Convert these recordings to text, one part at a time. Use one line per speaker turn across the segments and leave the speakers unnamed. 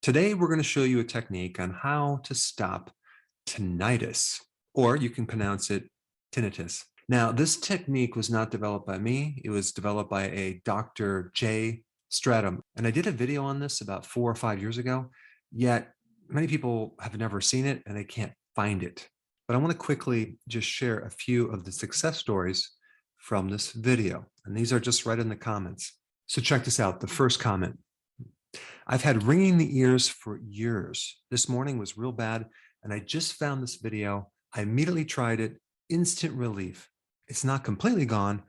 Today, we're going to show you a technique on how to stop tinnitus, or you can pronounce it tinnitus. Now, this technique was not developed by me. It was developed by a Dr. Jay Stratum. And I did a video on this about 4 or 5 years ago, yet many people have never seen it and they can't find it. But I want to quickly just share a few of the success stories from this video. And these are just right in the comments. So check this out. The first comment: I've had ringing in the ears for years. This morning was real bad, and I just found this video. I immediately tried it. Instant relief. It's not completely gone,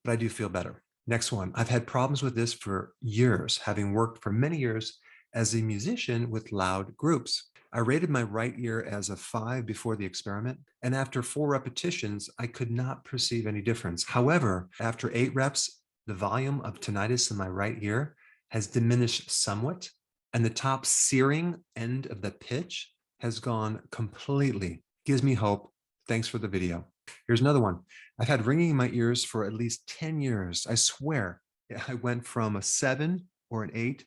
but I do feel better. Next one. I've had problems with this for years, having worked for many years as a musician with loud groups. I rated my right ear as a 5 before the experiment, and after 4 repetitions, I could not perceive any difference. However, after 8 reps, the volume of tinnitus in my right ear has diminished somewhat, and the top searing end of the pitch has gone completely. Gives me hope. Thanks for the video. Here's another one. I've had ringing in my ears for at least 10 years. I swear I went from a 7 or an 8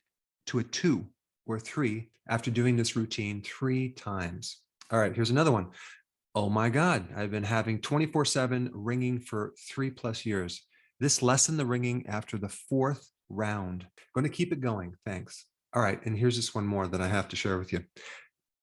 to a 2 or 3 after doing this routine 3 times. All right, here's another one. Oh my God, I've been having 24/7 ringing for 3+ years. This lessened the ringing after the 4th round. Going to keep it going. Thanks. All right. And here's just one more that I have to share with you.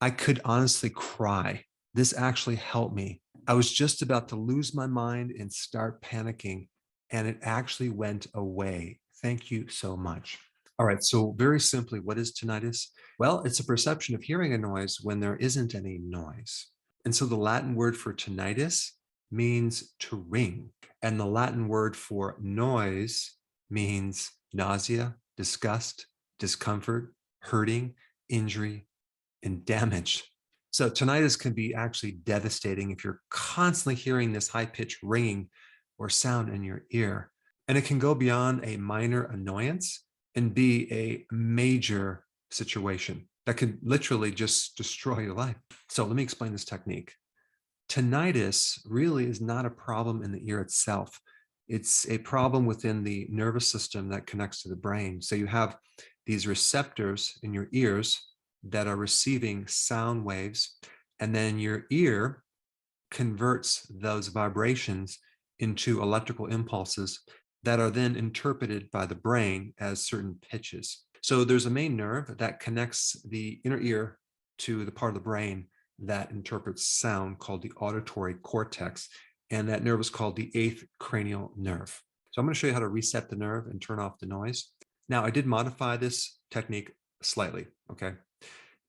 I could honestly cry. This actually helped me. I was just about to lose my mind and start panicking, and it actually went away. Thank you so much. All right. So very simply, what is tinnitus? Well, it's a perception of hearing a noise when there isn't any noise. And so the Latin word for tinnitus means to ring, and the Latin word for noise means nausea, disgust, discomfort, hurting, injury, and damage. So tinnitus can be actually devastating if you're constantly hearing this high-pitched ringing or sound in your ear. And it can go beyond a minor annoyance and be a major situation that could literally just destroy your life. So let me explain this technique. Tinnitus really is not a problem in the ear itself. It's a problem within the nervous system that connects to the brain. So you have these receptors in your ears that are receiving sound waves, and then your ear converts those vibrations into electrical impulses that are then interpreted by the brain as certain pitches. So there's a main nerve that connects the inner ear to the part of the brain that interprets sound called the auditory cortex. And that nerve is called the 8th cranial nerve. So I'm going to show you how to reset the nerve and turn off the noise. Now, I did modify this technique slightly, okay?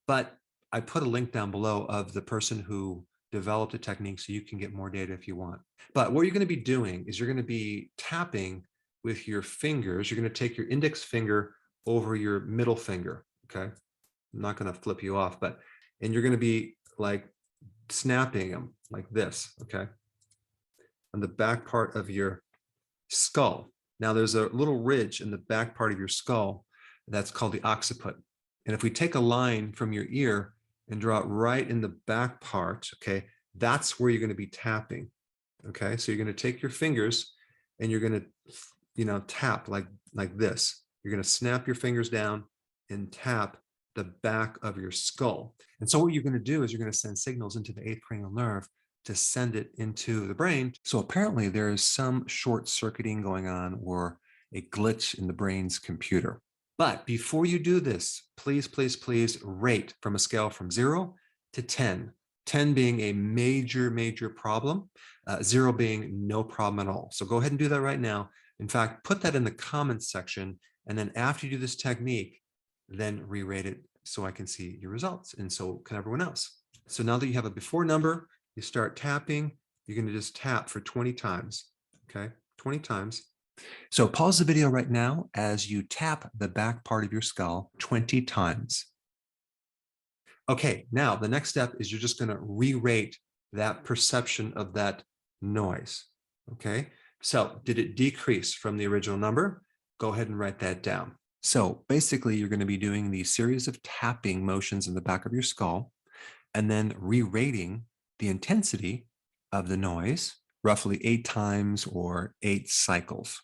But I put a link down below of the person who developed the technique so you can get more data if you want. But what you're going to be doing is you're going to be tapping with your fingers. You're going to take your index finger over your middle finger, okay? I'm not going to flip you off, and you're going to be like snapping them like this, okay? On the back part of your skull. Now there's a little ridge in the back part of your skull that's called the occiput. And if we take a line from your ear and draw it right in the back part, okay, that's where you're going to be tapping, okay? So you're going to take your fingers and you're going to, tap like this. You're going to snap your fingers down and tap the back of your skull. And so what you're going to do is you're going to send signals into the 8th cranial nerve to send it into the brain. So apparently there is some short circuiting going on or a glitch in the brain's computer. But before you do this, please, please, please rate from a scale from 0 to 10. 10 being a major, major problem, 0 being no problem at all. So go ahead and do that right now. In fact, put that in the comments section. And then after you do this technique, then re-rate it so I can see your results. And so can everyone else. So now that you have a before number, you start tapping. You're going to just tap for 20 times. Okay, 20 times. So pause the video right now as you tap the back part of your skull 20 times. Okay, now the next step is you're just going to re-rate that perception of that noise. Okay, so did it decrease from the original number? Go ahead and write that down. So basically, you're going to be doing these series of tapping motions in the back of your skull and then re-rating the intensity of the noise roughly 8 times or 8 cycles.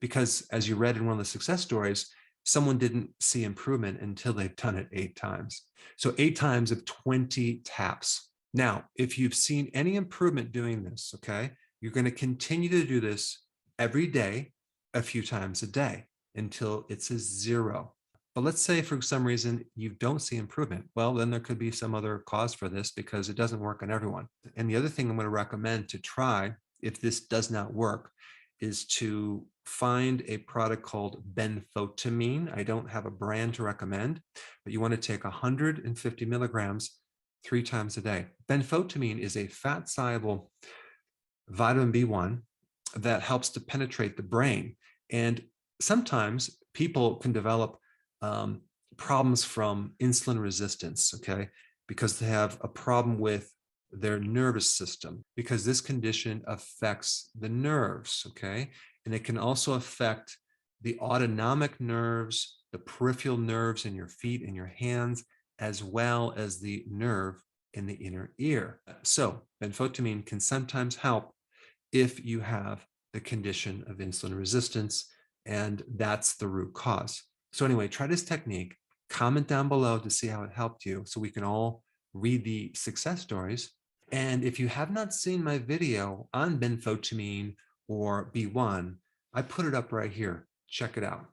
Because as you read in one of the success stories, someone didn't see improvement until they've done it 8 times. So 8 times of 20 taps. Now, if you've seen any improvement doing this, okay, you're going to continue to do this every day, a few times a day until it's a 0. But let's say for some reason you don't see improvement. Well, then there could be some other cause for this because it doesn't work on everyone. And the other thing I'm going to recommend to try if this does not work is to find a product called benfotiamine. I don't have a brand to recommend, but you want to take 150 milligrams 3 times a day. Benfotiamine is a fat soluble vitamin B1 that helps to penetrate the brain. And sometimes people can develop problems from insulin resistance, okay, because they have a problem with their nervous system, because this condition affects the nerves, okay, and it can also affect the autonomic nerves, the peripheral nerves in your feet and your hands, as well as the nerve in the inner ear. So benfotiamine can sometimes help if you have the condition of insulin resistance, and that's the root cause. So anyway, try this technique, comment down below to see how it helped you so we can all read the success stories. And if you have not seen my video on benfotiamine or B1, I put it up right here. Check it out.